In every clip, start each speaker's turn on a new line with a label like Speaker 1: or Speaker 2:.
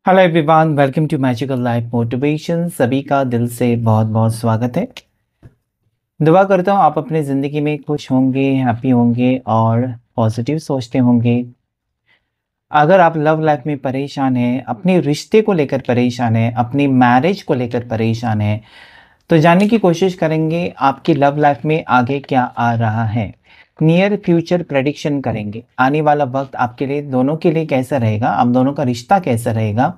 Speaker 1: Hello everyone, welcome to magical life motivation. सभी का दिल से बहुत बहुत स्वागत है। दुआ करता हूँ आप अपने ज़िंदगी में खुश होंगे, हैप्पी होंगे और पॉजिटिव सोचते होंगे। अगर आप लव लाइफ में परेशान हैं, अपने रिश्ते को लेकर परेशान हैं, अपनी मैरिज को लेकर परेशान हैं, तो जानने की कोशिश करेंगे आपकी लव लाइफ में आगे क्या आ रहा है। नियर फ्यूचर प्रेडिक्शन करेंगे, आने वाला वक्त आपके लिए दोनों के लिए कैसा रहेगा, आप दोनों का रिश्ता कैसा रहेगा।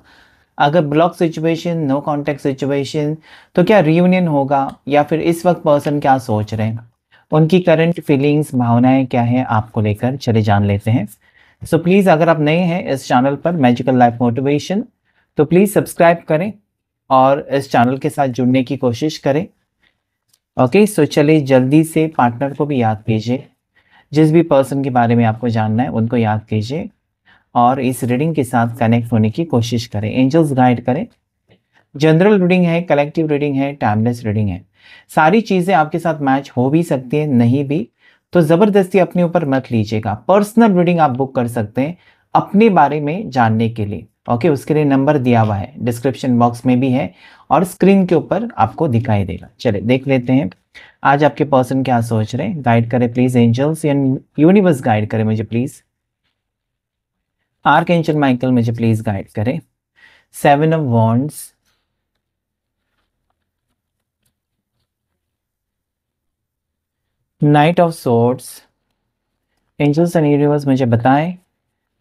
Speaker 1: अगर block situation, no contact situation, तो क्या रियूनियन होगा या फिर इस वक्त पर्सन क्या सोच रहे हैं, उनकी करंट फीलिंग्स, भावनाएं क्या हैं आपको लेकर, चले जान लेते हैं। सो प्लीज़ अगर आप नए हैं इस चैनल पर मैजिकल लाइफ मोटिवेशन, तो प्लीज़ सब्सक्राइब करें और इस चैनल के साथ जुड़ने की कोशिश करें। ओके, सो चलिए जल्दी से पार्टनर को भी याद कीजिए, जिस भी पर्सन के बारे में आपको जानना है उनको याद कीजिए और इस रीडिंग के साथ कनेक्ट होने की कोशिश करें। एंजल्स गाइड करें। जनरल रीडिंग है, कलेक्टिव रीडिंग है, टाइमलेस रीडिंग है। सारी चीज़ें आपके साथ मैच हो भी सकती हैं, नहीं भी, तो ज़बरदस्ती अपने ऊपर मत लीजिएगा। पर्सनल रीडिंग आप बुक कर सकते हैं अपने बारे में जानने के लिए। ओके, उसके लिए नंबर दिया हुआ है, डिस्क्रिप्शन बॉक्स में भी है और स्क्रीन के ऊपर आपको दिखाई देगा। चलिए देख लेते हैं आज आपके पर्सन क्या सोच रहे हैं। गाइड करें please angels and universe, guide करें मुझे प्लीज़। आर्कएंजल माइकल मुझे प्लीज़ गाइड करें। 7 of wands, knight of swords. Angels and universe मुझे बताएं,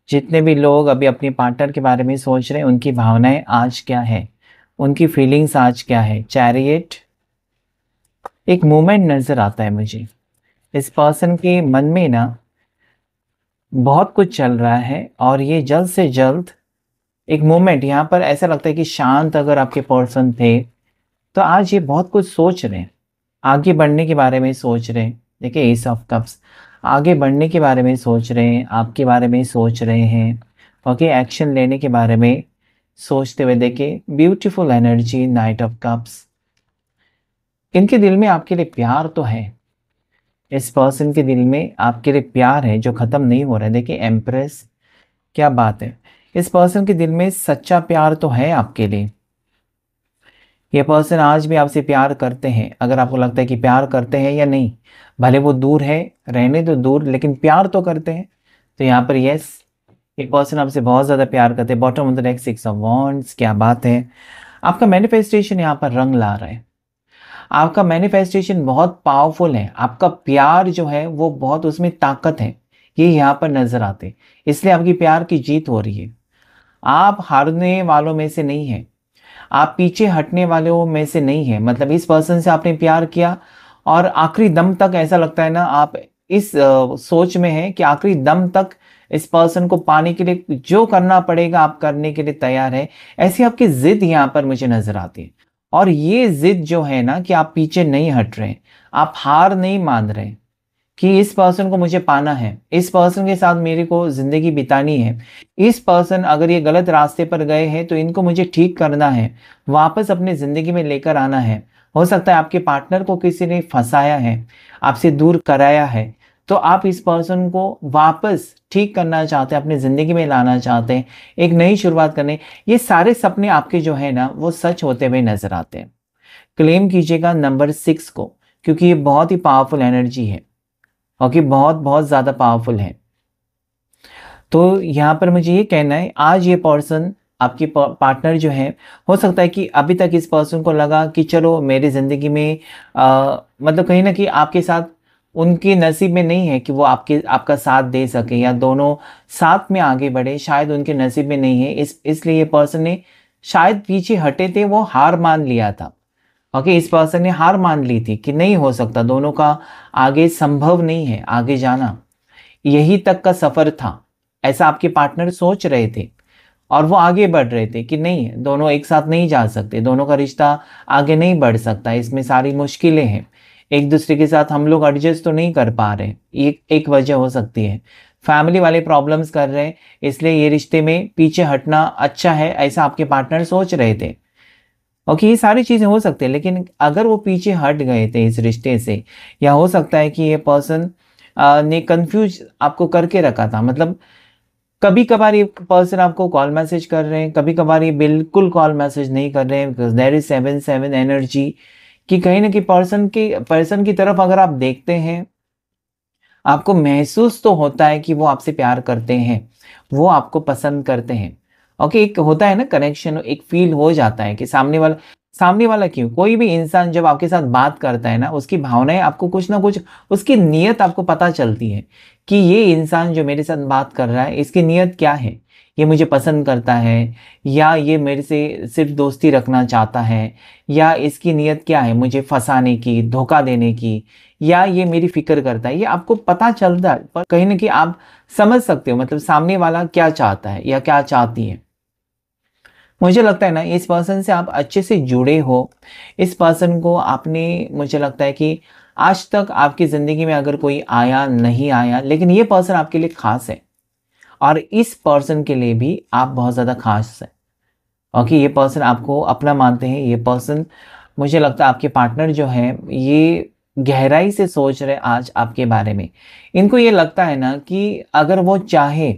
Speaker 1: जितने भी लोग अभी अपने पार्टनर के बारे में सोच रहे हैं उनकी भावनाएं आज क्या है, उनकी फीलिंग्स आज क्या है। चैरियट, एक मोमेंट नज़र आता है मुझे, इस पर्सन के मन में ना बहुत कुछ चल रहा है और ये जल्द से जल्द एक मोमेंट, यहाँ पर ऐसा लगता है कि शांत अगर आपके पर्सन थे तो आज ये बहुत कुछ सोच रहे हैं, आगे बढ़ने के बारे में सोच रहे हैं। देखिए एस ऑफ कप्स, आगे बढ़ने के बारे में सोच रहे हैं, आपके बारे में सोच रहे हैं। ओके, एक्शन लेने के बारे में सोचते हुए देखिए beautiful energy, night of cups. इनके दिल में आपके लिए प्यार तो है, इस पर्सन के दिल में आपके लिए प्यार है जो ख़त्म नहीं हो रहा है। देखिए एम्प्रेस, क्या बात है, इस पर्सन के दिल में सच्चा प्यार तो है आपके लिए। ये पर्सन आज भी आपसे प्यार करते हैं। अगर आपको लगता है कि प्यार करते हैं या नहीं, भले वो दूर है, रहने तो दूर, लेकिन प्यार तो करते हैं, तो यहाँ पर यस, ये पर्सन आपसे बहुत ज़्यादा प्यार करते हैं। Bottom of the deck 6 of wands, क्या बात है। आपका मैनिफेस्टेशन यहाँ पर रंग ला रहा है, आपका मैनिफेस्टेशन बहुत पावरफुल है, आपका प्यार जो है वो बहुत, उसमें ताकत है, ये यहाँ पर नज़र आते, इसलिए आपकी प्यार की जीत हो रही है। आप हारने वालों में से नहीं हैं, आप पीछे हटने वालों में से नहीं है। मतलब इस पर्सन से आपने प्यार किया और आखिरी दम तक ऐसा लगता है ना, आप इस सोच में है कि आखिरी दम तक इस पर्सन को पाने के लिए जो करना पड़ेगा आप करने के लिए तैयार है। ऐसी आपकी जिद यहाँ पर मुझे नजर आती है और ये जिद जो है ना कि आप पीछे नहीं हट रहे, आप हार नहीं मान रहे कि इस पर्सन को मुझे पाना है, इस पर्सन के साथ मेरे को ज़िंदगी बितानी है। इस पर्सन अगर ये गलत रास्ते पर गए हैं तो इनको मुझे ठीक करना है, वापस अपने ज़िंदगी में लेकर आना है। हो सकता है आपके पार्टनर को किसी ने फंसाया है, आपसे दूर कराया है, तो आप इस पर्सन को वापस ठीक करना चाहते हैं, अपनी ज़िंदगी में लाना चाहते हैं, एक नई शुरुआत करने। ये सारे सपने आपके जो है ना वो सच होते हुए नज़र आते हैं। क्लेम कीजिएगा नंबर 6 को, क्योंकि ये बहुत ही पावरफुल एनर्जी है। ओके, बहुत बहुत ज़्यादा पावरफुल है। तो यहाँ पर मुझे ये कहना है, आज ये पर्सन, आपकी पार्टनर जो है, हो सकता है कि अभी तक इस पर्सन को लगा कि चलो मेरी ज़िंदगी में मतलब कहीं ना कहीं आपके साथ उनके नसीब में नहीं है कि वो आपका साथ दे सके या दोनों साथ में आगे बढ़े, शायद उनके नसीब में नहीं है। इसलिए ये पर्सन ने शायद पीछे हटे थे, वो हार मान लिया था। ओके, इस पर्सन ने हार मान ली थी कि नहीं हो सकता, दोनों का आगे संभव नहीं है आगे जाना, यही तक का सफ़र था, ऐसा आपके पार्टनर सोच रहे थे और वो आगे बढ़ रहे थे कि नहीं, दोनों एक साथ नहीं जा सकते, दोनों का रिश्ता आगे नहीं बढ़ सकता, इसमें सारी मुश्किलें हैं, एक दूसरे के साथ हम लोग एडजस्ट तो नहीं कर पा रहे। एक वजह हो सकती है, फैमिली वाले प्रॉब्लम्स कर रहे हैं, इसलिए ये रिश्ते में पीछे हटना अच्छा है, ऐसा आपके पार्टनर सोच रहे थे। ओके, ये सारी चीज़ें हो सकती है, लेकिन अगर वो पीछे हट गए थे इस रिश्ते से, या हो सकता है कि ये पर्सन ने कंफ्यूज आपको करके रखा था। मतलब कभी कभार ये पर्सन आपको कॉल मैसेज कर रहे हैं, कभी कभार ये बिल्कुल कॉल मैसेज नहीं कर रहे हैं, बिकॉज देयर इज 7-7 एनर्जी कि कहीं ना कहीं पर्सन की तरफ अगर आप देखते हैं, आपको महसूस तो होता है कि वो आपसे प्यार करते हैं, वो आपको पसंद करते हैं। ओके, एक होता है ना कनेक्शन, एक फील हो जाता है कि सामने वाला क्यों, कोई भी इंसान जब आपके साथ बात करता है ना, उसकी भावनाएं आपको कुछ ना कुछ, उसकी नीयत आपको पता चलती है कि ये इंसान जो मेरे साथ बात कर रहा है, इसकी नीयत क्या है। ये मुझे पसंद करता है, या ये मेरे से सिर्फ दोस्ती रखना चाहता है, या इसकी नीयत क्या है, मुझे फंसाने की, धोखा देने की, या ये मेरी फिक्र करता है। ये आपको पता चलता है, पर कहीं ना कहीं आप समझ सकते हो मतलब सामने वाला क्या चाहता है या क्या चाहती है। मुझे लगता है ना इस पर्सन से आप अच्छे से जुड़े हो, इस पर्सन को आपने, मुझे लगता है कि आज तक आपकी ज़िंदगी में अगर कोई आया नहीं आया, लेकिन ये पर्सन आपके लिए खास है, और इस पर्सन के लिए भी आप बहुत ज़्यादा खास है। ओके, ये पर्सन आपको अपना मानते हैं, ये पर्सन, मुझे लगता है आपके पार्टनर जो है ये गहराई से सोच रहे आज आपके बारे में। इनको ये लगता है ना कि अगर वो चाहे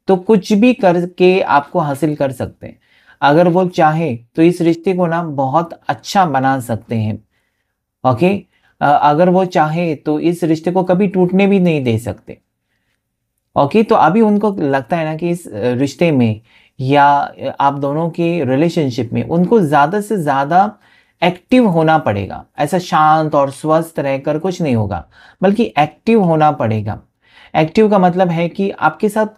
Speaker 1: तो कुछ भी करके आपको हासिल कर सकते हैं। अगर वो चाहे तो इस रिश्ते को ना बहुत अच्छा बना सकते हैं। ओके, अगर वो चाहे तो इस रिश्ते को कभी टूटने भी नहीं दे सकते। ओके, तो अभी उनको लगता है ना कि इस रिश्ते में या आप दोनों के रिलेशनशिप में उनको ज़्यादा से ज़्यादा एक्टिव होना पड़ेगा। ऐसा शांत और स्वस्थ रहकर कुछ नहीं होगा, बल्कि एक्टिव होना पड़ेगा। एक्टिव का मतलब है कि आपके साथ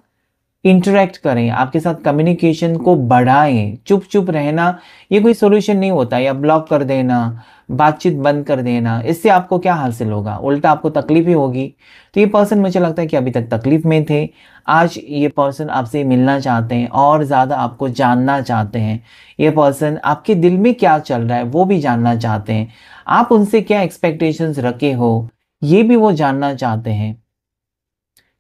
Speaker 1: इंटरेक्ट करें, आपके साथ कम्युनिकेशन को बढ़ाएं। चुप चुप रहना ये कोई सोल्यूशन नहीं होता, या ब्लॉक कर देना, बातचीत बंद कर देना, इससे आपको क्या हासिल होगा, उल्टा आपको तकलीफ ही होगी। तो ये पर्सन, मुझे लगता है कि अभी तक तकलीफ में थे, आज ये पर्सन आपसे मिलना चाहते हैं और ज़्यादा आपको जानना चाहते हैं। ये पर्सन आपके दिल में क्या चल रहा है वो भी जानना चाहते हैं, आप उनसे क्या एक्सपेक्टेशंस रखे हो ये भी वो जानना चाहते हैं।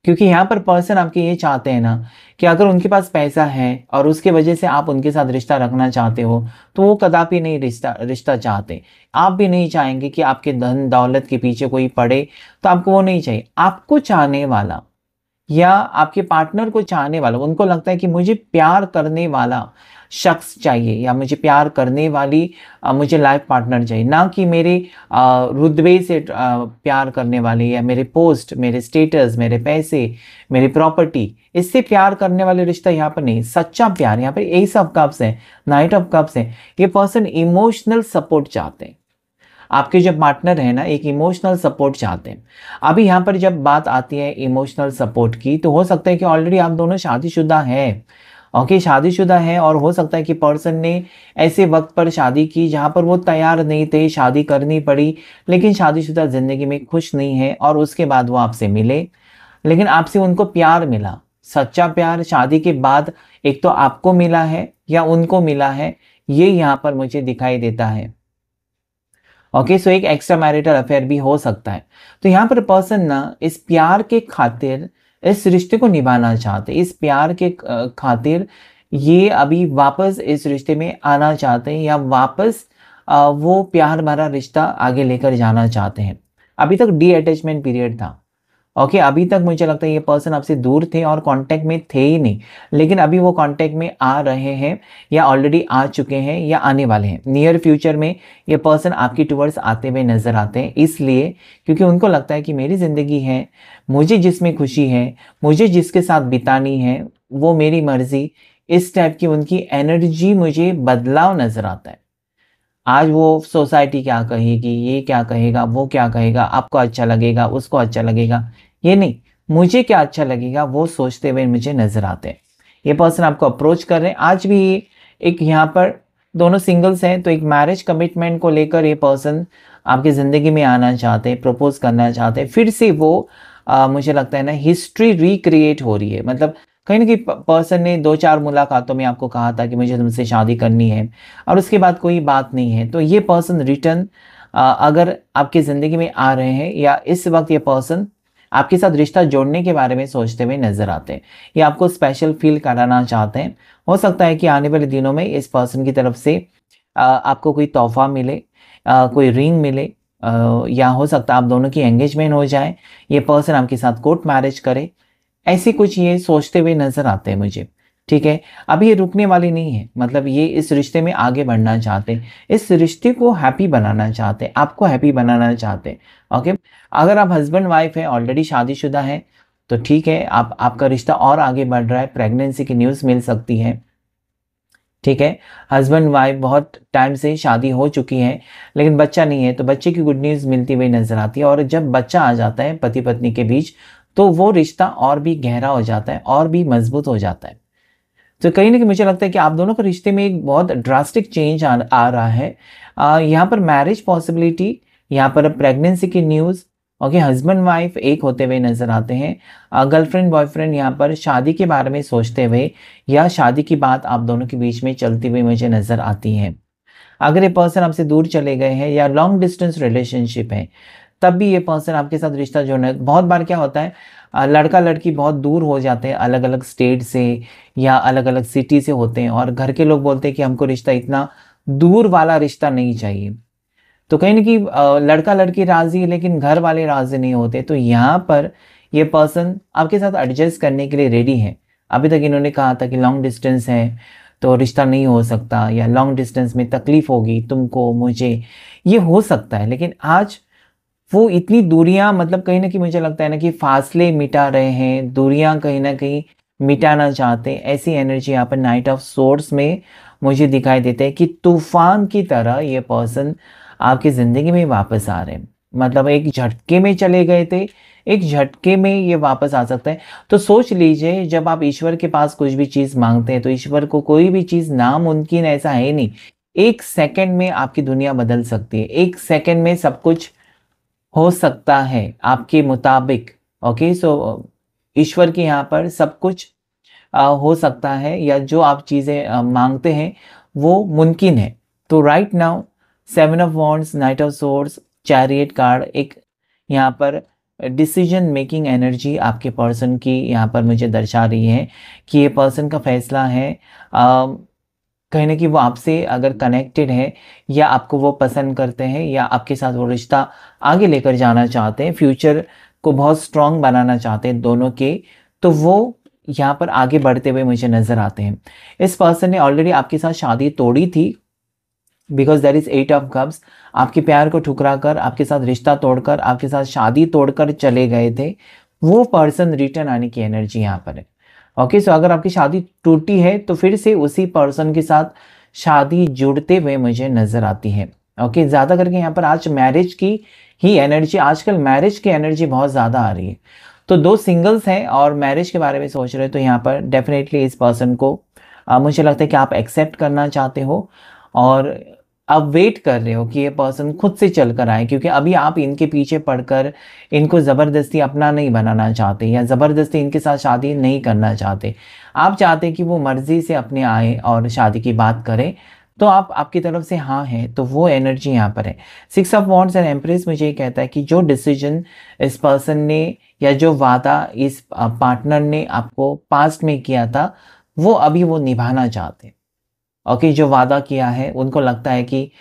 Speaker 1: क्योंकि यहाँ पर पर्सन आपके ये चाहते हैं ना कि अगर उनके पास पैसा है और उसके वजह से आप उनके साथ रिश्ता रखना चाहते हो, तो वो कदापि नहीं रिश्ता रिश्ता चाहते। आप भी नहीं चाहेंगे कि आपके धन दौलत के पीछे कोई पड़े, तो आपको वो नहीं चाहिए। आपको चाहने वाला या आपके पार्टनर को चाहने वाला, उनको लगता है कि मुझे प्यार करने वाला शख्स चाहिए, या मुझे प्यार करने वाली मुझे लाइफ पार्टनर चाहिए, ना कि मेरे रुतबे से प्यार करने वाले, या मेरे पोस्ट, मेरे स्टेटस, मेरे पैसे, मेरी प्रॉपर्टी, इससे प्यार करने वाले रिश्ता यहाँ पर नहीं। सच्चा प्यार यहाँ पर एस ऑफ कप्स है, नाइट ऑफ कप्स है। ये पर्सन इमोशनल सपोर्ट चाहते हैं। आपके जो पार्टनर है ना, एक इमोशनल सपोर्ट चाहते हैं। अभी यहाँ पर जब बात आती है इमोशनल सपोर्ट की, तो हो सकता है कि ऑलरेडी आप दोनों शादीशुदा हैं। ओके, शादीशुदा हैं, और हो सकता है कि पर्सन ने ऐसे वक्त पर शादी की जहाँ पर वो तैयार नहीं थे, शादी करनी पड़ी, लेकिन शादीशुदा ज़िंदगी में खुश नहीं है, और उसके बाद वो आपसे मिले, लेकिन आपसे उनको प्यार मिला, सच्चा प्यार शादी के बाद एक तो आपको मिला है या उनको मिला है, ये यहाँ पर मुझे दिखाई देता है। ओके, सो एक एक्स्ट्रा मैरिटल अफेयर भी हो सकता है। तो यहाँ पर पर्सन ना इस प्यार के खातिर इस रिश्ते को निभाना चाहते, इस प्यार के खातिर ये अभी वापस इस रिश्ते में आना चाहते हैं, या वापस वो प्यार भरा रिश्ता आगे लेकर जाना चाहते हैं। अभी तक डी अटैचमेंट पीरियड था। ओके, अभी तक मुझे लगता है ये पर्सन आपसे दूर थे और कांटेक्ट में थे ही नहीं, लेकिन अभी वो कांटेक्ट में आ रहे हैं, या ऑलरेडी आ चुके हैं, या आने वाले हैं। नियर फ्यूचर में ये पर्सन आपकी टुवर्ड्स आते हुए नज़र आते हैं, इसलिए क्योंकि उनको लगता है कि मेरी ज़िंदगी है, मुझे जिसमें खुशी है, मुझे जिसके साथ बितानी है, वो मेरी मर्ज़ी। इस टाइप की उनकी एनर्जी मुझे बदलाव नज़र आता है। आज वो सोसाइटी क्या कहेगी, ये क्या कहेगा, वो क्या कहेगा, आपको अच्छा लगेगा, उसको अच्छा लगेगा, ये नहीं, मुझे क्या अच्छा लगेगा वो सोचते हुए मुझे नजर आते हैं। ये पर्सन आपको अप्रोच कर रहे हैं आज भी। एक यहाँ पर दोनों सिंगल्स हैं, तो एक मैरिज कमिटमेंट को लेकर ये पर्सन आपकी ज़िंदगी में आना चाहते हैं, प्रपोज करना चाहते हैं। फिर से वो मुझे लगता है ना हिस्ट्री रिक्रिएट हो रही है। मतलब कहीं ना कहीं पर्सन ने 2-4 मुलाकातों में आपको कहा था कि मुझे तुमसे शादी करनी है, और उसके बाद कोई बात नहीं है। तो ये पर्सन रिटर्न अगर आपकी ज़िंदगी में आ रहे हैं, या इस वक्त ये पर्सन आपके साथ रिश्ता जोड़ने के बारे में सोचते हुए नजर आते हैं, या आपको स्पेशल फील कराना चाहते हैं। हो सकता है कि आने वाले दिनों में इस पर्सन की तरफ से आपको कोई तोहफा मिले, कोई रिंग मिले, या हो सकता है आप दोनों की एंगेजमेंट हो जाए, ये पर्सन आपके साथ कोर्ट मैरिज करे। ऐसी कुछ ये सोचते हुए नजर आते हैं मुझे। ठीक है, अब ये रुकने वाली नहीं है, मतलब ये इस रिश्ते में आगे बढ़ना चाहते हैं, इस रिश्ते को हैप्पी बनाना चाहते हैं, आपको हैप्पी बनाना चाहते हैं। ओके, अगर आप हस्बैंड वाइफ है, ऑलरेडी शादीशुदा है, तो ठीक है, आपका रिश्ता और आगे बढ़ रहा है, प्रेगनेंसी की न्यूज़ मिल सकती है। ठीक है, हस्बैंड वाइफ बहुत टाइम से शादी हो चुकी है लेकिन बच्चा नहीं है, तो बच्चे की गुड न्यूज़ मिलती हुई नजर आती है। और जब बच्चा आ जाता है पति पत्नी के बीच, तो वो रिश्ता और भी गहरा हो जाता है और भी मजबूत हो जाता है। तो कहीं ना कहीं मुझे लगता है कि आप दोनों के रिश्ते में एक बहुत ड्रास्टिक चेंज आ रहा है। यहाँ पर मैरिज पॉसिबिलिटी, यहाँ पर प्रेगनेंसी की न्यूज़। ओके, हस्बैंड वाइफ एक होते हुए नजर आते हैं, गर्लफ्रेंड बॉयफ्रेंड यहाँ पर शादी के बारे में सोचते हुए या शादी की बात आप दोनों के बीच में चलती हुई मुझे नजर आती है। अगर ये पर्सन आपसे दूर चले गए हैं या लॉन्ग डिस्टेंस रिलेशनशिप है, तब भी ये पर्सन आपके साथ रिश्ता जोड़ना है। बहुत बार क्या होता है, लड़का लड़की बहुत दूर हो जाते हैं, अलग अलग स्टेट से या अलग अलग सिटी से होते हैं, और घर के लोग बोलते हैं कि हमको रिश्ता इतना दूर वाला रिश्ता नहीं चाहिए। तो कहीं ना कहीं लड़का लड़की राजी है लेकिन घर वाले राजी नहीं होते, तो यहाँ पर ये पर्सन आपके साथ एडजस्ट करने के लिए रेडी है। अभी तक इन्होंने कहा था कि लॉन्ग डिस्टेंस है तो रिश्ता नहीं हो सकता, या लॉन्ग डिस्टेंस में तकलीफ होगी तुमको मुझे, ये हो सकता है। लेकिन आज वो इतनी दूरियां, मतलब कहीं ना कहीं मुझे लगता है ना कि फासले मिटा रहे हैं, दूरियां कहीं ना कहीं मिटाना चाहते हैं। ऐसी एनर्जी यहाँ पर नाइट ऑफ सोर्स में मुझे दिखाई देते हैं कि तूफान की तरह ये पर्सन आपकी ज़िंदगी में वापस आ रहे हैं। मतलब एक झटके में चले गए थे, एक झटके में ये वापस आ सकता है। तो सोच लीजिए, जब आप ईश्वर के पास कुछ भी चीज़ मांगते हैं तो ईश्वर को कोई भी चीज़ नामुमकिन ऐसा है नहीं। एक सेकंड में आपकी दुनिया बदल सकती है, एक सेकंड में सब कुछ हो सकता है आपके मुताबिक। ओके, सो ईश्वर के यहाँ पर सब कुछ हो सकता है, या जो आप चीज़ें मांगते हैं वो मुमकिन है। तो right now 7 of wands, knight of swords, chariot card, एक यहाँ पर डिसीजन मेकिंग एनर्जी आपके पर्सन की यहाँ पर मुझे दर्शा रही है कि ये पर्सन का फैसला है, कहीं ना कहीं वो आपसे अगर कनेक्टेड है, या आपको वो पसंद करते हैं, या आपके साथ वो रिश्ता आगे लेकर जाना चाहते हैं, फ्यूचर को बहुत स्ट्रांग बनाना चाहते हैं दोनों के, तो वो यहाँ पर आगे बढ़ते हुए मुझे नज़र आते हैं। इस पर्सन ने ऑलरेडी आपके साथ शादी तोड़ी थी, because there is 8 of cups. आपके प्यार को ठुकरा कर, आपके साथ रिश्ता तोड़कर, आपके साथ शादी तोड़कर चले गए थे। वो पर्सन रिटर्न आने की एनर्जी यहाँ पर है। ओके, सो अगर आपकी शादी टूटी है तो फिर से उसी पर्सन के साथ शादी जुड़ते हुए मुझे नजर आती है। ओके, ज़्यादा करके यहाँ पर आज मैरिज की ही एनर्जी, आजकल मैरिज की एनर्जी बहुत ज़्यादा आ रही है। तो दो सिंगल्स हैं और मैरिज के बारे में सोच रहे हो, तो यहाँ पर डेफिनेटली इस पर्सन को मुझे लगता है कि आप एक्सेप्ट करना चाहते हो, और अब वेट कर रहे हो कि ये पर्सन खुद से चल कर आए, क्योंकि अभी आप इनके पीछे पड़कर इनको ज़बरदस्ती अपना नहीं बनाना चाहते, या ज़बरदस्ती इनके साथ शादी नहीं करना चाहते। आप चाहते कि वो मर्ज़ी से अपने आए और शादी की बात करें, तो आप आपकी तरफ से हाँ है, तो वो एनर्जी यहाँ पर है। 6 ऑफ वॉन्ड्स एंड एम्प्रेस मुझे ये कहता है कि जो डिसीजन इस पर्सन ने, या जो वादा इस पार्टनर ने आपको पास्ट में किया था, वो अभी वो निभाना चाहते हैं। ओके, जो वादा किया है, उनको लगता है कि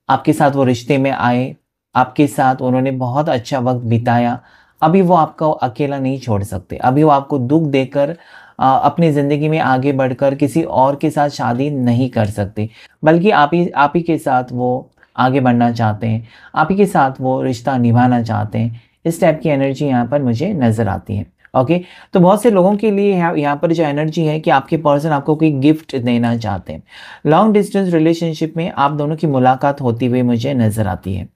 Speaker 1: आपके साथ वो रिश्ते में आए, आपके साथ उन्होंने बहुत अच्छा वक्त बिताया, अभी वो आपको अकेला नहीं छोड़ सकते, अभी वो आपको दुख देकर अपनी ज़िंदगी में आगे बढ़कर किसी और के साथ शादी नहीं कर सकते, बल्कि आप ही के साथ वो आगे बढ़ना चाहते हैं, आप ही के साथ वो रिश्ता निभाना चाहते हैं। इस टाइप की एनर्जी यहाँ पर मुझे नज़र आती है। ओके, तो बहुत से लोगों के लिए यहाँ पर जो एनर्जी है कि आपके पर्सन आपको कोई गिफ्ट देना चाहते हैं। लॉन्ग डिस्टेंस रिलेशनशिप में आप दोनों की मुलाकात होती हुई मुझे नज़र आती है।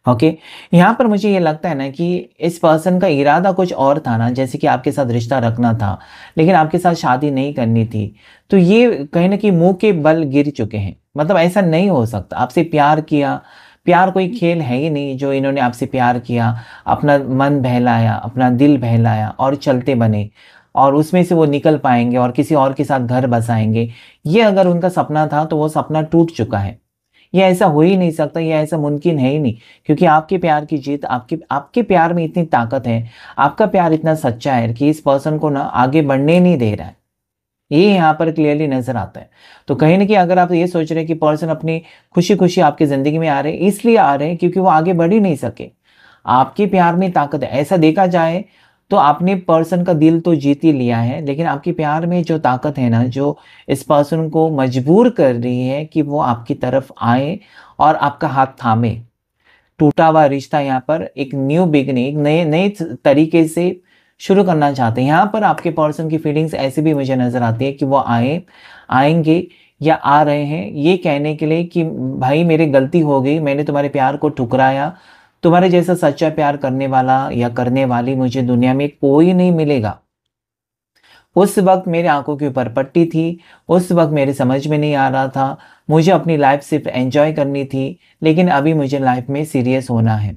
Speaker 1: ओके, यहाँ पर मुझे ये लगता है ना कि इस पर्सन का इरादा कुछ और था ना, जैसे कि आपके साथ रिश्ता रखना था लेकिन आपके साथ शादी नहीं करनी थी, तो ये कहीं ना कहीं मुंह के बल गिर चुके हैं। मतलब ऐसा नहीं हो सकता, आपसे प्यार किया, प्यार कोई खेल है ही नहीं। जो इन्होंने आपसे प्यार किया, अपना मन बहलाया, अपना दिल बहलाया और चलते बने, और उसमें से वो निकल पाएंगे और किसी और के साथ घर बसाएंगे, ये अगर उनका सपना था तो वो सपना टूट चुका है। ये ऐसा हो ही नहीं सकता, ये ऐसा मुमकिन है ही नहीं, क्योंकि आपके प्यार की जीत, आपके आपके प्यार में इतनी ताकत है, आपका प्यार इतना सच्चा है कि इस पर्सन को ना आगे बढ़ने नहीं दे रहा है। ये यहाँ पर क्लियरली नजर आता है। तो कहीं ना कहीं अगर आप ये सोच रहे हैं कि पर्सन अपनी खुशी खुशी आपकी ज़िंदगी में आ रहे हैं, इसलिए आ रहे हैं क्योंकि वो आगे बढ़ ही नहीं सके, आपके प्यार में ताकत है। ऐसा देखा जाए तो आपने पर्सन का दिल तो जीत ही लिया है, लेकिन आपके प्यार में जो ताकत है ना, जो इस पर्सन को मजबूर कर रही है कि वो आपकी तरफ आए और आपका हाथ थामे। टूटा हुआ रिश्ता यहाँ पर एक न्यू बिगनिंग, एक नए नए तरीके से शुरू करना चाहते हैं। यहाँ पर आपके पर्सन की फीलिंग्स ऐसी भी मुझे नज़र आती है कि वो आएंगे या आ रहे हैं ये कहने के लिए कि भाई मेरी गलती हो गई, मैंने तुम्हारे प्यार को ठुकराया, तुम्हारे जैसा सच्चा प्यार करने वाला या करने वाली मुझे दुनिया में कोई नहीं मिलेगा। उस वक्त मेरे आंखों के ऊपर पट्टी थी, उस वक्त मेरे समझ में नहीं आ रहा था, मुझे अपनी लाइफ सिर्फ एंजॉय करनी थी, लेकिन अभी मुझे लाइफ में सीरियस होना है।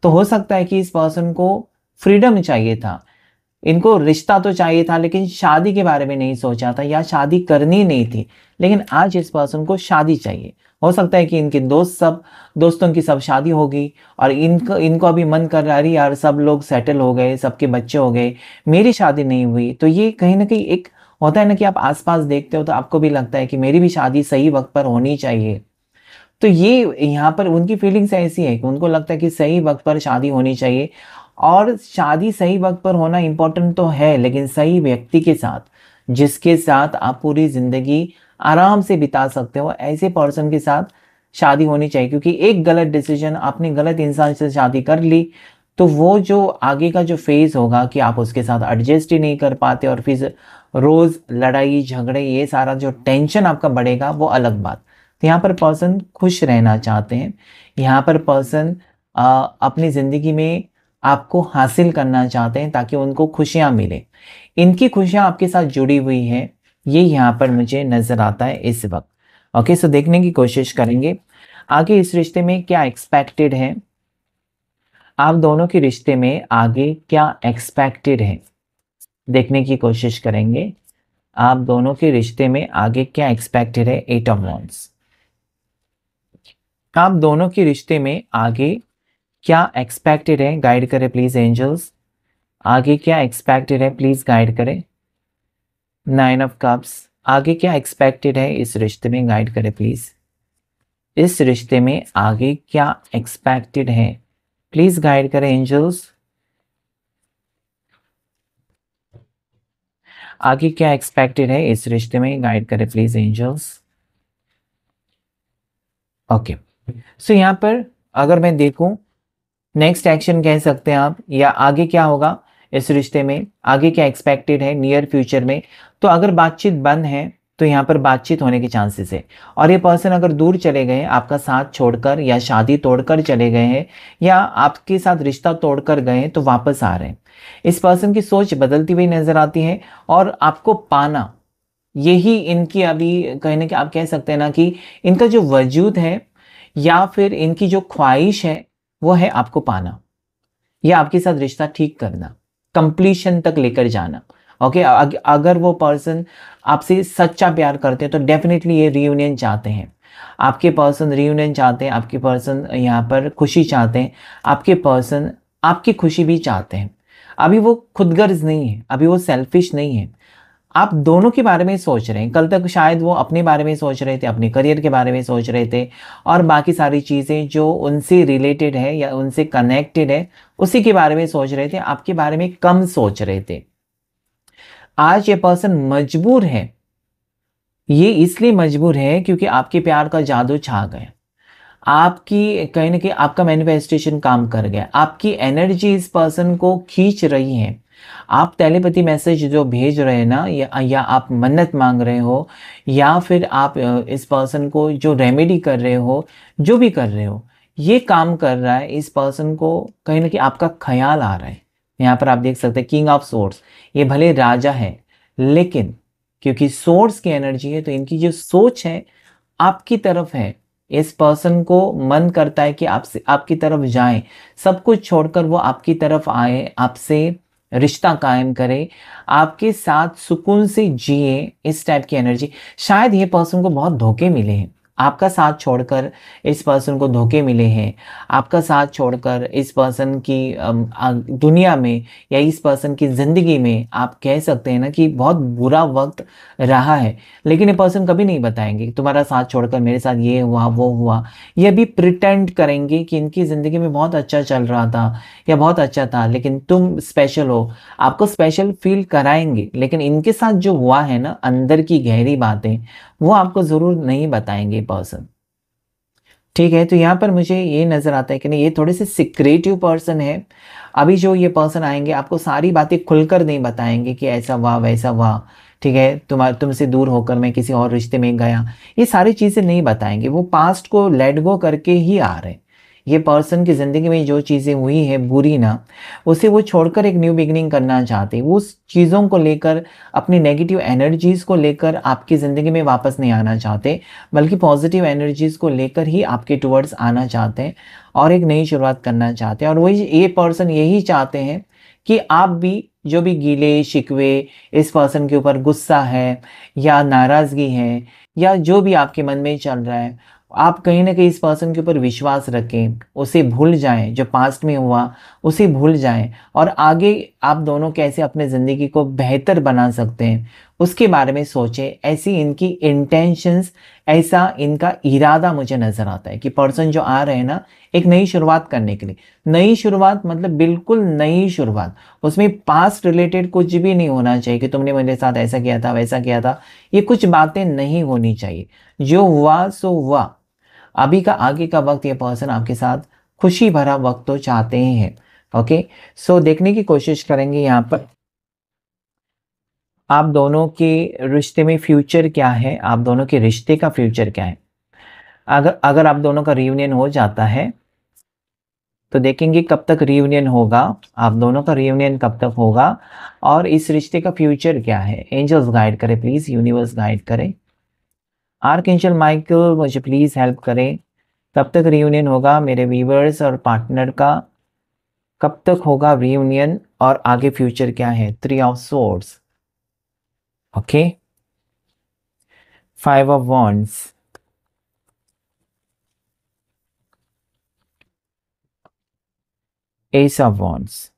Speaker 1: तो हो सकता है कि इस पर्सन को फ्रीडम चाहिए था, इनको रिश्ता तो चाहिए था, लेकिन शादी के बारे में नहीं सोचा था या शादी करनी नहीं थी, लेकिन आज इस पर्सन को शादी चाहिए। हो सकता है कि इनके दोस्तों की सब शादी होगी और इनको इनको अभी मन कर रहा है यार सब लोग सेटल हो गए, सबके बच्चे हो गए, मेरी शादी नहीं हुई। तो ये कहीं ना कहीं एक होता है ना कि आप आसपास देखते हो तो आपको भी लगता है कि मेरी भी शादी सही वक्त पर होनी चाहिए। तो ये यहाँ पर उनकी फीलिंग्स ऐसी है कि उनको लगता है कि सही वक्त पर शादी होनी चाहिए, और शादी सही वक्त पर होना इम्पोर्टेंट तो है, लेकिन सही व्यक्ति के साथ, जिसके साथ आप पूरी ज़िंदगी आराम से बिता सकते हो, ऐसे पर्सन के साथ शादी होनी चाहिए। क्योंकि एक गलत डिसीजन, आपने गलत इंसान से शादी कर ली, तो वो जो आगे का जो फेज़ होगा कि आप उसके साथ एडजस्ट ही नहीं कर पाते और फिर रोज़ लड़ाई झगड़े, ये सारा जो टेंशन आपका बढ़ेगा, वो अलग बात। तो यहाँ पर पर्सन खुश रहना चाहते हैं, यहाँ पर पर्सन अपनी ज़िंदगी में आपको हासिल करना चाहते हैं ताकि उनको खुशियाँ मिले। इनकी खुशियाँ आपके साथ जुड़ी हुई हैं, ये यहाँ पर मुझे नज़र आता है इस वक्त। ओके, सो देखने की कोशिश करेंगे आगे इस रिश्ते में क्या एक्सपेक्टेड है, आप दोनों के रिश्ते में आगे क्या एक्सपेक्टेड है, देखने की कोशिश करेंगे आप दोनों के रिश्ते में आगे क्या एक्सपेक्टेड है। 8 ऑफ वॉन्ड्स, आप दोनों के रिश्ते में आगे क्या एक्सपेक्टेड है, गाइड करें प्लीज एंजल्स, आगे क्या एक्सपेक्टेड है प्लीज गाइड करें। 9 ऑफ कप्स, आगे क्या एक्सपेक्टेड है इस रिश्ते में, गाइड करें प्लीज। इस रिश्ते में आगे क्या एक्सपेक्टेड है, प्लीज गाइड करें एंजल्स। आगे क्या एक्सपेक्टेड है इस रिश्ते में, गाइड करें प्लीज एंजल्स। ओके, सो यहाँ पर अगर मैं देखूं नेक्स्ट एक्शन कह सकते हैं आप, या आगे क्या होगा इस रिश्ते में, आगे क्या एक्सपेक्टेड है नियर फ्यूचर में। तो अगर बातचीत बंद है तो यहाँ पर बातचीत होने के चांसेस है, और ये पर्सन अगर दूर चले गए, आपका साथ छोड़कर या शादी तोड़कर चले गए हैं, या आपके साथ रिश्ता तोड़कर गए हैं, तो वापस आ रहे हैं। इस पर्सन की सोच बदलती हुई नजर आती है, और आपको पाना, यही इनकी अभी कहने के आप कह सकते हैं ना कि इनका जो वजूद है या फिर इनकी जो ख्वाहिश है वो है आपको पाना, या आपके साथ रिश्ता ठीक करना, कंप्लीशन तक लेकर जाना। ओके, अगर वो पर्सन आपसे सच्चा प्यार करते हैं तो डेफिनेटली ये रियूनियन चाहते हैं, आपके पर्सन रियूनियन चाहते हैं, आपके पर्सन यहाँ पर खुशी चाहते हैं, आपके पर्सन आपकी खुशी भी चाहते हैं। अभी वो खुदगर्ज नहीं है, अभी वो सेल्फिश नहीं है, आप दोनों के बारे में सोच रहे हैं। कल तक शायद वो अपने बारे में सोच रहे थे, अपने करियर के बारे में सोच रहे थे, और बाकी सारी चीज़ें जो उनसे रिलेटेड है या उनसे कनेक्टेड है उसी के बारे में सोच रहे थे, आपके बारे में कम सोच रहे थे। आज ये पर्सन मजबूर है, ये इसलिए मजबूर है क्योंकि आपके प्यार का जादू छा गया, आपकी कहीं ना कहीं आपका मैनिफेस्टेशन काम कर गया, आपकी एनर्जी इस पर्सन को खींच रही है। आप टेलीपैथी मैसेज जो भेज रहे हैं ना, या आप मन्नत मांग रहे हो, या फिर आप इस पर्सन को जो रेमेडी कर रहे हो, जो भी कर रहे हो, ये काम कर रहा है। इस पर्सन को कहीं ना कहीं आपका ख्याल आ रहा है। यहाँ पर आप देख सकते हैं किंग ऑफ सोर्स, ये भले राजा है, लेकिन क्योंकि सोर्स की एनर्जी है तो इनकी जो सोच है आपकी तरफ है। इस पर्सन को मन करता है कि आपसे आपकी तरफ जाएं, सब कुछ छोड़कर वो आपकी तरफ आए, आपसे रिश्ता कायम करे, आपके साथ सुकून से जिए, इस टाइप की एनर्जी। शायद ये पर्सन को बहुत धोखे मिले हैं, आपका साथ छोड़कर इस पर्सन को धोखे मिले हैं, आपका साथ छोड़कर इस पर्सन की दुनिया में या इस पर्सन की ज़िंदगी में आप कह सकते हैं ना कि बहुत बुरा वक्त रहा है, लेकिन ये पर्सन कभी नहीं बताएंगे तुम्हारा साथ छोड़कर मेरे साथ ये हुआ वो हुआ। ये भी प्रिटेंड करेंगे कि इनकी ज़िंदगी में बहुत अच्छा चल रहा था या बहुत अच्छा था, लेकिन तुम स्पेशल हो, आपको स्पेशल फील कराएंगे, लेकिन इनके साथ जो हुआ है ना अंदर की गहरी बातें वो आपको ज़रूर नहीं बताएंगे पर्सन। ठीक है, तो यहाँ पर मुझे ये नज़र आता है कि नहीं, ये थोड़े से सिक्रेटिव पर्सन है। अभी जो ये पर्सन आएंगे आपको सारी बातें खुलकर नहीं बताएंगे कि ऐसा हुआ वैसा हुआ, ठीक है, तुमसे दूर होकर मैं किसी और रिश्ते में गया, ये सारी चीज़ें नहीं बताएंगे। वो पास्ट को लेट गो करके ही आ रहे हैं। ये पर्सन की ज़िंदगी में जो चीज़ें हुई है बुरी ना, उसे वो छोड़कर एक न्यू बिगिनिंग करना चाहते हैं। वो उस चीज़ों को लेकर, अपनी नेगेटिव एनर्जीज़ को लेकर आपकी ज़िंदगी में वापस नहीं आना चाहते, बल्कि पॉजिटिव एनर्जीज़ को लेकर ही आपके टुवर्ड्स आना चाहते हैं और एक नई शुरुआत करना चाहते हैं। और वही ये पर्सन यही चाहते हैं कि आप भी जो भी गीले शिकवे, इस पर्सन के ऊपर गुस्सा है या नाराज़गी है या जो भी आपके मन में चल रहा है, आप कहीं न कहीं इस पर्सन के ऊपर विश्वास रखें, उसे भूल जाएँ, जो पास्ट में हुआ उसे भूल जाएँ और आगे आप दोनों कैसे अपने ज़िंदगी को बेहतर बना सकते हैं, उसके बारे में सोचें। ऐसी इनकी इंटेंशंस, ऐसा इनका इरादा मुझे नज़र आता है कि पर्सन जो आ रहे हैं ना, एक नई शुरुआत करने के लिए। नई शुरुआत मतलब बिल्कुल नई शुरुआत, उसमें पास्ट रिलेटेड कुछ भी नहीं होना चाहिए कि तुमने मेरे साथ ऐसा किया था, वैसा किया था, ये कुछ बातें नहीं होनी चाहिए। जो हुआ सो हुआ। अभी का आगे का वक्त ये पर्सन आपके साथ खुशी भरा वक्त तो चाहते ही हैं। ओके, सो देखने की कोशिश करेंगे यहाँ पर आप दोनों के रिश्ते में फ्यूचर क्या है, आप दोनों के रिश्ते का फ्यूचर क्या है। अगर अगर आप दोनों का रियूनियन हो जाता है तो देखेंगे कब तक रियूनियन होगा, आप दोनों का रियूनियन कब तक होगा और इस रिश्ते का फ्यूचर क्या है। एंजल्स गाइड करें प्लीज़, यूनिवर्स गाइड करें, आर्कएंजल माइकल मुझे प्लीज़ हेल्प करें। कब तक रियूनियन होगा मेरे व्यूवर्स और पार्टनर का, कब तक होगा रियूनियन और आगे फ्यूचर क्या है। 3 of swords, okay, 5 of wands, S of wands,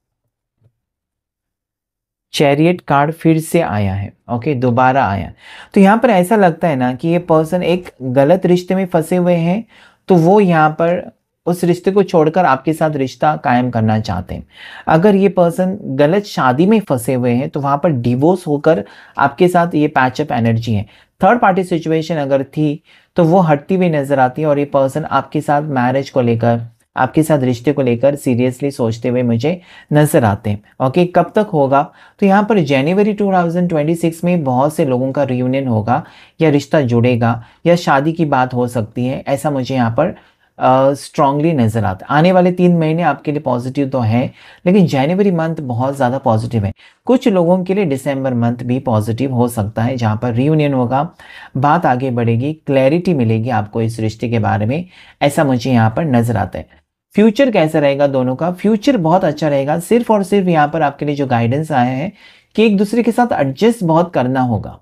Speaker 1: chariot card फिर से आया है। ओके, दोबारा आया। तो यहाँ पर ऐसा लगता है ना कि ये पर्सन एक गलत रिश्ते में फंसे हुए हैं, तो वो यहाँ पर उस रिश्ते को छोड़कर आपके साथ रिश्ता कायम करना चाहते हैं। अगर ये पर्सन गलत शादी में फंसे हुए हैं तो वहाँ पर डिवोर्स होकर आपके साथ ये पैचअप एनर्जी है। थर्ड पार्टी सिचुएशन अगर थी तो वो हटती हुई नजर आती है और ये पर्सन आपके साथ मैरिज को लेकर, आपके साथ रिश्ते को लेकर सीरियसली सोचते हुए मुझे नजर आते हैं। ओके, कब तक होगा, तो यहाँ पर जनवरी 2026 में बहुत से लोगों का रियूनियन होगा या रिश्ता जुड़ेगा या शादी की बात हो सकती है, ऐसा मुझे यहाँ पर स्ट्रांगली नजर आता है। आने वाले 3 महीने आपके लिए पॉजिटिव तो है, लेकिन जनवरी मंथ बहुत ज़्यादा पॉजिटिव है। कुछ लोगों के लिए दिसंबर मंथ भी पॉजिटिव हो सकता है, जहाँ पर रियूनियन होगा, बात आगे बढ़ेगी, क्लैरिटी मिलेगी आपको इस रिश्ते के बारे में, ऐसा मुझे यहाँ पर नजर आता है। फ्यूचर कैसा रहेगा दोनों का, फ्यूचर बहुत अच्छा रहेगा। सिर्फ और सिर्फ यहाँ पर आपके लिए जो गाइडेंस आया है कि एक दूसरे के साथ एडजस्ट बहुत करना होगा।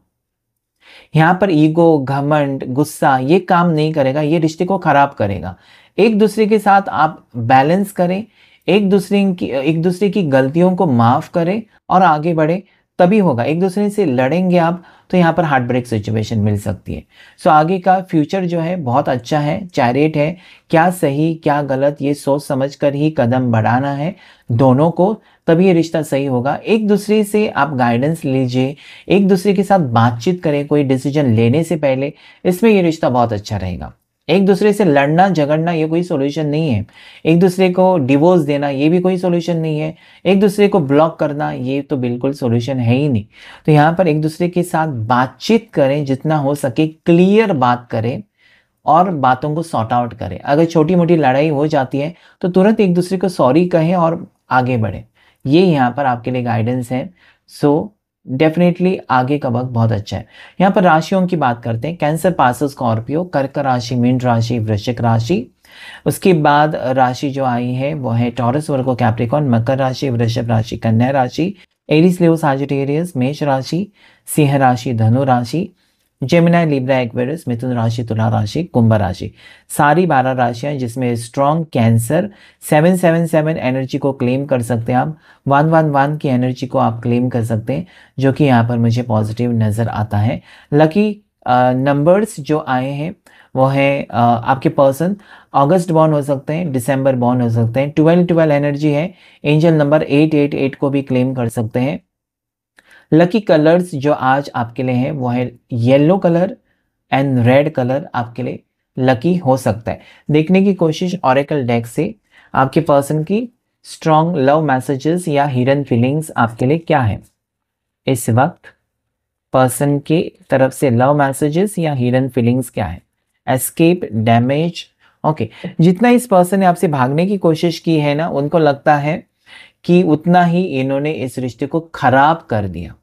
Speaker 1: यहाँ पर ईगो, घमंड, गुस्सा ये काम नहीं करेगा, ये रिश्ते को खराब करेगा। एक दूसरे के साथ आप बैलेंस करें, एक दूसरे की गलतियों को माफ करें और आगे बढ़े, तभी होगा। एक दूसरे से लड़ेंगे आप तो यहाँ पर हार्ट ब्रेक सिचुएशन मिल सकती है। सो आगे का फ्यूचर जो है बहुत अच्छा है। चैरियट है, क्या सही क्या गलत ये सोच समझ कर ही कदम बढ़ाना है दोनों को, तभी ये रिश्ता सही होगा। एक दूसरे से आप गाइडेंस लीजिए, एक दूसरे के साथ बातचीत करें कोई डिसीजन लेने से पहले, इसमें ये रिश्ता बहुत अच्छा रहेगा। एक दूसरे से लड़ना झगड़ना ये कोई सोल्यूशन नहीं है, एक दूसरे को डिवोर्स देना ये भी कोई सोल्यूशन नहीं है, एक दूसरे को ब्लॉक करना ये तो बिल्कुल सोल्यूशन है ही नहीं। तो यहाँ पर एक दूसरे के साथ बातचीत करें, जितना हो सके क्लियर बात करें और बातों को सॉर्ट आउट करें। अगर छोटी मोटी लड़ाई हो जाती है तो तुरंत एक दूसरे को सॉरी कहें और आगे बढ़ें। ये यहाँ पर आपके लिए गाइडेंस है। सो डेफिनेटली आगे का वक्त बहुत अच्छा है। यहाँ पर राशियों की बात करते हैं। कैंसर, पास, स्कॉर्पियो, कर्क राशि, मीन राशि, वृश्चिक राशि। उसके बाद राशि जो आई है वो है टॉरस, वर्गो, कैप्रिकॉर्न, मकर राशि, वृषभ राशि, कन्या राशि, एरीज, लियो, साजिटेरियस, मेष राशि, सिंह राशि, धनु राशि, जेमिनाई, लिब्रा, एक्वेरियस, मिथुन राशि, तुला राशि, कुंभ राशि, सारी 12 राशियां जिसमें स्ट्रॉन्ग कैंसर 777 एनर्जी को क्लेम कर सकते हैं आप, 111 की एनर्जी को आप क्लेम कर सकते हैं, जो कि यहाँ पर मुझे पॉजिटिव नज़र आता है। लकी नंबर्स जो आए हैं वो है आपके पर्सन अगस्त बॉर्न हो सकते हैं, दिसंबर बॉर्न हो सकते हैं, 12 एनर्जी है, एंजल नंबर 888 को भी क्लेम कर सकते हैं। लकी कलर्स जो आज आपके लिए हैं वो है yellow colour and red colour आपके लिए लकी हो सकता है। देखने की कोशिश ऑरेकल डेक से आपके पर्सन की स्ट्रॉन्ग लव मैसेजेस या हिडन फीलिंग्स आपके लिए क्या है इस वक्त, पर्सन की तरफ से लव मैसेजेस या हिडन फीलिंग्स क्या है। Escape, damage, okay. जितना इस पर्सन ने आपसे भागने की कोशिश की है ना, उनको लगता है कि उतना ही इन्होंने इस रिश्ते को खराब कर दिया।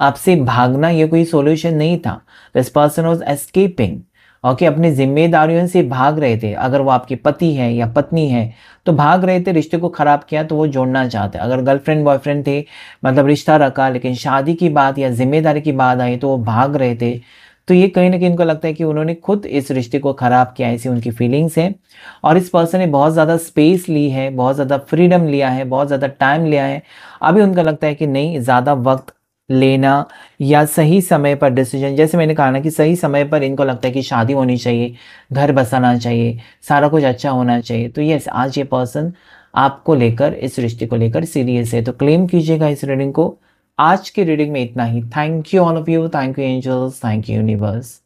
Speaker 1: आपसे भागना ये कोई सॉल्यूशन नहीं था। This person was escaping, okay, अपनी जिम्मेदारियों से भाग रहे थे। अगर वो आपके पति है या पत्नी है तो भाग रहे थे, रिश्ते को खराब किया तो वो जोड़ना चाहते। अगर गर्लफ्रेंड बॉयफ्रेंड थे, मतलब रिश्ता रखा, लेकिन शादी की बात या जिम्मेदारी की बात आई तो वो भाग रहे थे। तो ये कहीं ना कहीं इनको लगता है कि उन्होंने खुद इस रिश्ते को खराब किया, ऐसी उनकी फीलिंग्स है। और इस पर्सन ने बहुत ज़्यादा स्पेस ली है, बहुत ज़्यादा फ्रीडम लिया है, बहुत ज़्यादा टाइम लिया है। अभी उनका लगता है कि नहीं, ज़्यादा वक्त लेना या सही समय पर डिसीजन, जैसे मैंने कहा ना कि सही समय पर इनको लगता है कि शादी होनी चाहिए, घर बसाना चाहिए, सारा कुछ अच्छा होना चाहिए। तो यस, आज ये पर्सन आपको लेकर, इस रिश्ते को लेकर सीरियस है। तो क्लेम कीजिएगा इस रीडिंग को। आज की रीडिंग में इतना ही। Thank you all of you, thank you angels, thank you universe.